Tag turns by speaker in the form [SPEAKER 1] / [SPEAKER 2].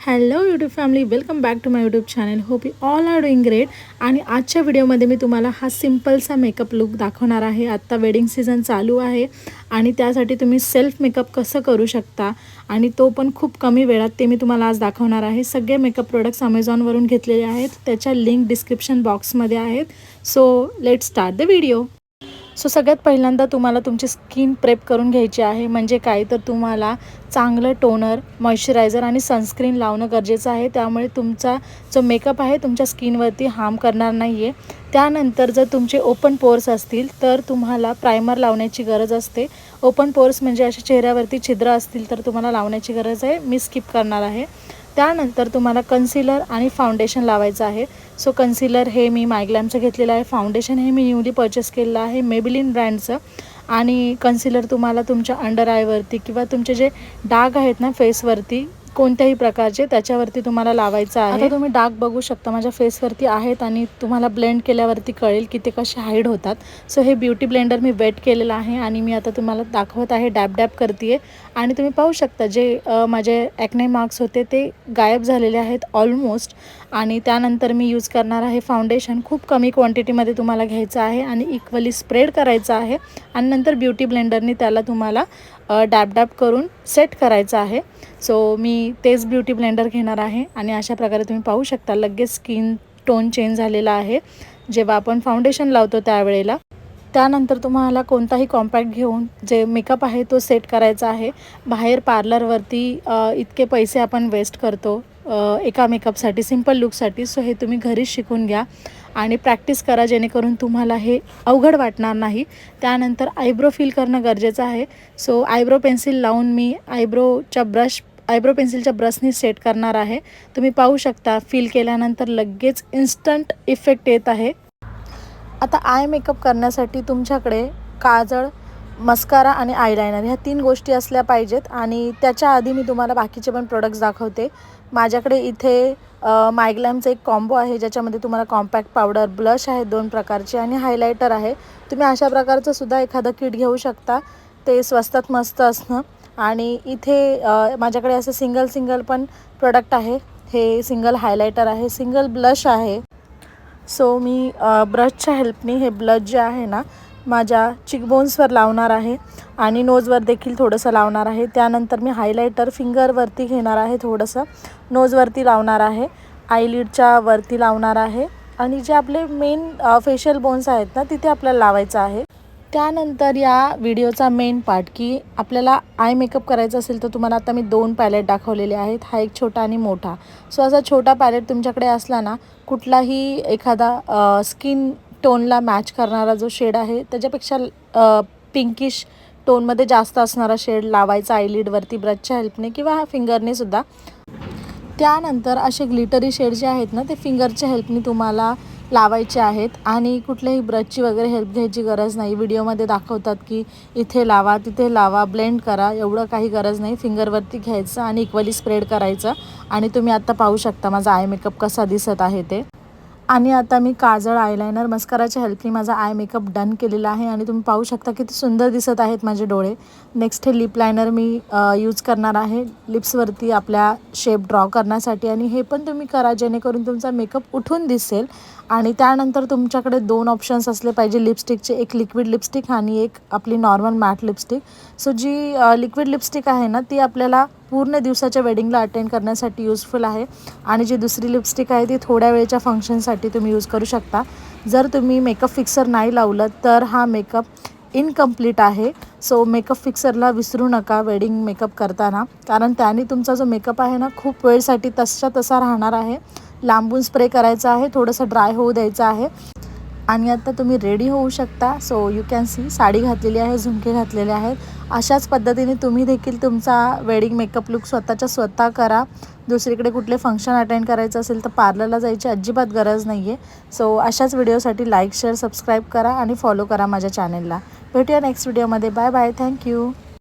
[SPEAKER 1] Hello YouTube family, welcome back to my YouTube channel. Hope you all are doing great. आणि आजच्या व्हिडिओमध्ये मी तुम्हाला हा सिम्पलसा मेकअप लुक दाखवणार आहे. आत्ता वेडिंग सीझन चालू आहे आणि त्यासाठी तुम्ही सेल्फ मेकअप कसं करू शकता आणि तो पण खूप कमी वेळात, ते मी तुम्हाला आज दाखवणार आहे. सगळे मेकअप प्रोडक्ट्स अमेझॉनवरून घेतलेले आहेत. त्याच्या लिंक डिस्क्रिप्शन बॉक्समध्ये आहेत. So let's start the video. सगळ्यात पहिल्यांदा तुम्हाला तुमची स्किन प्रेप करून घ्यायची आहे. म्हणजे काय तर तुम्हाला चांगलं टोनर, मॉइश्चरायझर आणि सनस्क्रीन लावणं गरजेचं आहे. त्यामुळे तुमचा जो मेकअप आहे तुमच्या स्किनवरती हार्म करणार नाही आहे. त्यानंतर जर तुमचे ओपन पोर्स असतील तर तुम्हाला प्रायमर लावण्याची गरज असते. ओपन पोर्स म्हणजे अशा चेहऱ्यावरती छिद्र असतील तर तुम्हाला लावण्याची गरज आहे. मी स्किप करणार आहे. त्यानंतर तुम्हाला कन्सिलर आणि फाउंडेशन लावायचं आहे. कन्सिलर हे मी मायग्लॅमचं घेतलेलं आहे. फाउंडेशन हे मी न्यूली परचेस केलेलं आहे मेबेलिन ब्रँडचं. आणि कन्सिलर तुम्हाला तुमच्या अंडर आयवरती किंवा तुमचे जे डाग आहेत ना फेसवरती कोणत्याही प्रकारचे, त्याच्यावरती तुम्हाला लावायचं आहे. आता तुम्ही डाग बघू शकता माझ्या फेसवरती आहेत आणि तुम्हाला ब्लेंड केल्यावरती कळेल की ते कसे हाईड होतात. हे ब्युटी ब्लेंडर मी वेट केलेलं आहे आणि मी आता तुम्हाला दाखवत आहे. डॅब डॅब करते आहे आणि तुम्ही पाहू शकता जे माझे ॲक्ने मार्क्स होते ते गायब झालेले आहेत ऑलमोस्ट. आणि त्यानंतर मी यूज करणार आहे फाउंडेशन. खूप कमी क्वांटिटीमध्ये तुम्हाला घ्यायचं आहे आणि इक्वली स्प्रेड करायचं आहे आणि नंतर ब्युटी ब्लेंडरनी त्याला तुम्हाला डॅब डॅब करून सेट करायचं आहे. मी तेच ब्युटी ब्लेंडर घेणार आहे आणि अशा प्रकारे तुम्ही पाहू शकता लगेच स्किन टोन चेंज झालेला आहे जेव्हा आपण फाउंडेशन लावतो त्यावेळेला. त्यानंतर तुम्हाला कोणताही कॉम्पॅक्ट घेऊन जे मेकअप आहे तो सेट करायचा आहे. बाहेर पार्लरवरती इतके पैसे आपण वेस्ट करतो एका मेकअपसाठी, सिंपल लुकसाठी. हे तुम्ही घरीच शिकून घ्या आणि प्रॅक्टिस करा जेणेकरून तुम्हाला हे अवघड वाटणार नाही. त्यानंतर आयब्रो फिल करणं गरजेचं आहे. आयब्रो पेन्सिल लावून मी आयब्रो पेन्सिलच्या ब्रशनी सेट करणार आहे. तुम्ही पाहू शकता फिल केल्यानंतर लगेच इन्स्टंट इफेक्ट येत आहे. आता आय मेकअप करण्यासाठी तुमच्याकडे काजळ, मस्कारा आणि आयलायनर ह्या 3 गोष्टी असल्या पाहिजेत. आणि त्याच्या आधी मी तुम्हाला बाकीचे पण प्रोडक्ट्स दाखवते. माझ्याकडे इथे मायग्लॅमचं एक कॉम्बो आहे ज्याच्यामध्ये तुम्हाला कॉम्पॅक्ट पावडर, ब्लश आहे 2 प्रकारचे आणि हायलायटर आहे. तुम्ही अशा प्रकारचं सुद्धा एखादं किट घेऊ शकता, ते स्वस्तात मस्त असणं. आणि इथे माझ्याकडे असं सिंगल पण प्रोडक्ट आहे. हे सिंगल हायलायटर आहे, सिंगल ब्लश आहे. मी ब्रशच्या हेल्पनी हे ब्लश जे आहे ना माझ्या चिकबोन्सवर लावणार आहे आणि नोजवर देखील थोडंसं लावणार आहे. त्यानंतर मी हायलायटर फिंगरवरती घेणार आहे, थोडंसं नोजवरती लावणार आहे, आयलिडच्या वरती लावणार आहे आणि जे आपले मेन फेशियल बोन्स आहेत ना तिथे आपल्याला लावायचं आहे. त्यानंतर या व्हिडिओचा मेन पार्ट की आपल्याला आय मेकअप करायचं असेल तर तुम्हाला आता मी 2 पॅलेट दाखवलेले आहेत. हा एक छोटा आणि मोठा. असा छोटा पॅलेट तुमच्याकडे असला ना, कुठलाही एखादा स्किन टोनला मॅच करणारा जो शेड आहे त्याच्यापेक्षा पिंकिश टोनमध्ये जास्त असणारा शेड लावायचा आयलिडवरती ब्रशच्या हेल्पने किंवा फिंगरने सुद्धा. त्यानंतर असे ग्लिटरी शेड जे आहेत ना ते फिंगरच्या हेल्पने तुम्हाला लावायचे आहेत आणि कुठल्याही ब्रशची वगैरे हेल्प घ्यायची गरज नाही. व्हिडिओमध्ये दाखवतात की इथे लावा, तिथे लावा, ब्लेंड करा, एवढं काही गरज नाही. फिंगरवरती घ्यायचं आणि इक्वली स्प्रेड करायचं. आणि तुम्ही आता पाहू शकता माझा आय मेकअप कसा दिसत आहे ते. आणि आता मी काजळ, आयलायनर, मस्काराच्या हेल्पनी माझा आय मेकअप डन केलेला आहे आणि तुम्ही पाहू शकता किती सुंदर दिसत आहेत माझे डोळे. नेक्स्ट हे लिप लायनर मी यूज करणार आहे लिप्सवरती आपल्या शेप ड्रॉ करण्यासाठी. आणि हे पण तुम्ही करा जेणेकरून तुमचा मेकअप उठून दिसेल. आणि त्यानंतर तुमच्याकडे 2 ऑप्शन्स असले पाहिजे लिपस्टिकचे, एक लिक्विड लिपस्टिक आणि एक आपली नॉर्मल मॅट लिपस्टिक. जी लिक्विड लिपस्टिक आहे ना ती आपल्याला पूर्ण दिवसाच्या वेडिंगला अटेंड करण्यासाठी यूजफुल आहे आणि जी दुसरी लिपस्टिक आहे ती थोड्या वेळेच्या फंक्शनसाठी तुम्ही यूज करू शकता. जर तुम्ही मेकअप फिक्सर नाही लावलं तर हा मेकअप इनकम्प्लीट आहे. मेकअप फिक्सरला विसरू नका वेडिंग मेकअप करताना, कारण त्याने तुमचा जो मेकअप आहे ना खूप वेळसाठी तसा राहणार आहे. लांबून स्प्रे करायचा आहे, थोडंसं ड्राय होऊ द्यायचं आहे आणि आता तुम्ही रेडी होऊ शकता. यू कॅन सी साडी घातलेली आहे, झुमके घातलेले आहेत. अशाच पद्धतीने तुम्ही देखील तुमचा वेडिंग मेकअप लुक स्वतः करा. दुसरीकडे कुठले फंक्शन अटेंड करायचं असेल तर पार्लरला जायची अजिबात गरज नाही आहे. अशाच व्हिडिओसाठी लाईक, शेअर, सबस्क्राईब करा आणि फॉलो करा माझ्या चॅनलला. भेटूया नेक्स्ट व्हिडिओमध्ये. Bye bye. थँक्यू.